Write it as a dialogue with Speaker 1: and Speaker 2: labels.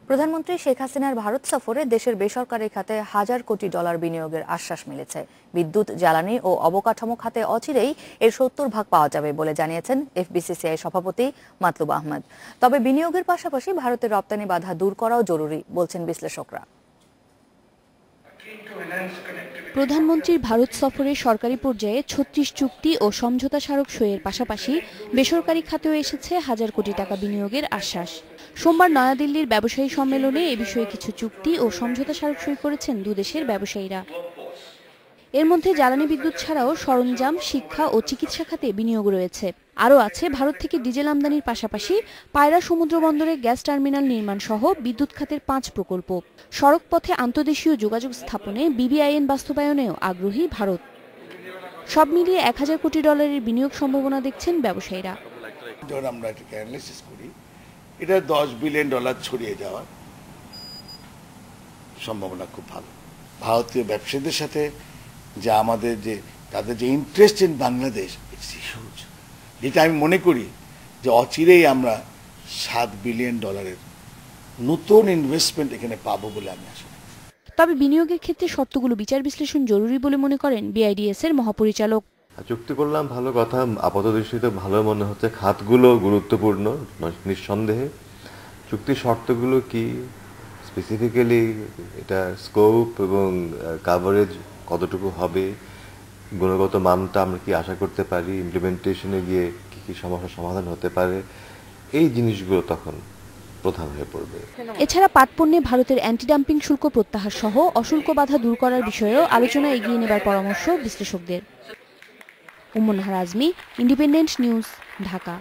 Speaker 1: প্রধানমন্ত্রী শেখ হাসিনার ভারত সফরে দেশের বেসরকারি খাতে হাজার কোটি ডলার বিনিয়োগের আশ্বাস মিলেছে। বিদ্যুৎ, জ্বালানি ও অবকাঠামো খাতে অচিরেই এর ৭০% পাওয়া যাবে বলে জানিয়েছেন এফবিসিসিআই সভাপতি মাতলুব আহমদ। তবে বিনিয়োগের পাশাপাশি ভারতের রপ্তানি বাধা দূর করাও জরুরি বলছেন বিশ্লেষকরা।
Speaker 2: প্রধানমন্ত্রীর ভারত সফরে সরকারি পর্যায়ে ৩৬ চুক্তি ও সমঝোতা স্মারক সইয়ের পাশাপাশি বেসরকারি খাতেও এসেছে হাজার কোটি টাকা বিনিয়োগের আশ্বাস। সোমবার নয়াদিল্লির ব্যবসায়ী সম্মেলনে এ বিষয়ে কিছু চুক্তি ও সমঝোতা স্মারক সই করেছেন দুদেশের ব্যবসায়ীরা। এর মধ্যে জ্বালানি, বিদ্যুৎ ছাড়াও সরঞ্জাম, শিক্ষা ও চিকিৎসা খাতে বিনিয়োগ রয়েছে। আরও আছে ভারত থেকে ডিজেল আমদানির পাশাপাশি পায়রা সমুদ্র বন্দরে গ্যাস টার্মিনাল নির্মাণ সহ বিদ্যুৎ খাতের 5 প্রকল্প। সড়ক পথে আন্তঃদেশীয় যোগাযোগ স্থাপনে বিবিআইএন বাস্তবায়নেও আগ্রহী ভারত। সব মিলিয়ে 1000 কোটি ডলারের বিনিয়োগ সম্ভাবনা দেখছেন ব্যবসায়ীরা।
Speaker 3: যখন আমরা এটাকে অ্যানালাইসিস করি, এটা $10 বিলিয়ন ছড়িয়ে যাওয়ার সম্ভাবনা খুব ভালো। ভারতীয় ব্যবসায়ীদের সাথে যে আমাদের তাদের যে interest in Bangladesh, it's huge, যেটা আমি মনে করি যে অচিরেই আমরা $7 বিলিয়ন নতুন ইনভেস্টমেন্ট এখানে পাবো বলে আমি আশা করি।
Speaker 2: তবে বিনিয়োগের ক্ষেত্রে শর্তগুলো বিচার বিশ্লেষণ জরুরি বলে মনে করেন বিআইডিএস এর মহাপরিচালক।
Speaker 4: চুক্তি করলাম, ভালো কথা, আপাত দৃষ্টিতে ভালো মনে হচ্ছে। খাতগুলো গুরুত্বপূর্ণ নিঃসন্দেহে। চুক্তির শর্তগুলো কি, স্পেসিফিক্যালি এটা স্কোপ এবং কাভারেজ কতটুকু হবে, গুণগত মানটা আমরা কি আশা করতে পারি, ইমপ্লিমেন্টেশনে গিয়ে কি কি সমস্যার সমাধান হতে পারে, এই জিনিসগুলো তখন প্রধান হয়ে পড়বে।
Speaker 2: এছাড়া পাট পণ্যে ভারতের অ্যান্টি ডাম্পিং শুল্ক প্রত্যাহার সহ অশুল্ক বাধা দূর করার বিষয়েও আলোচনা এগিয়ে নেবার পরামর্শ বিশ্লেষকদের। উম্মুন নাহার আজমি, ইন্ডিপেন্ডেন্ট নিউজ, ঢাকা।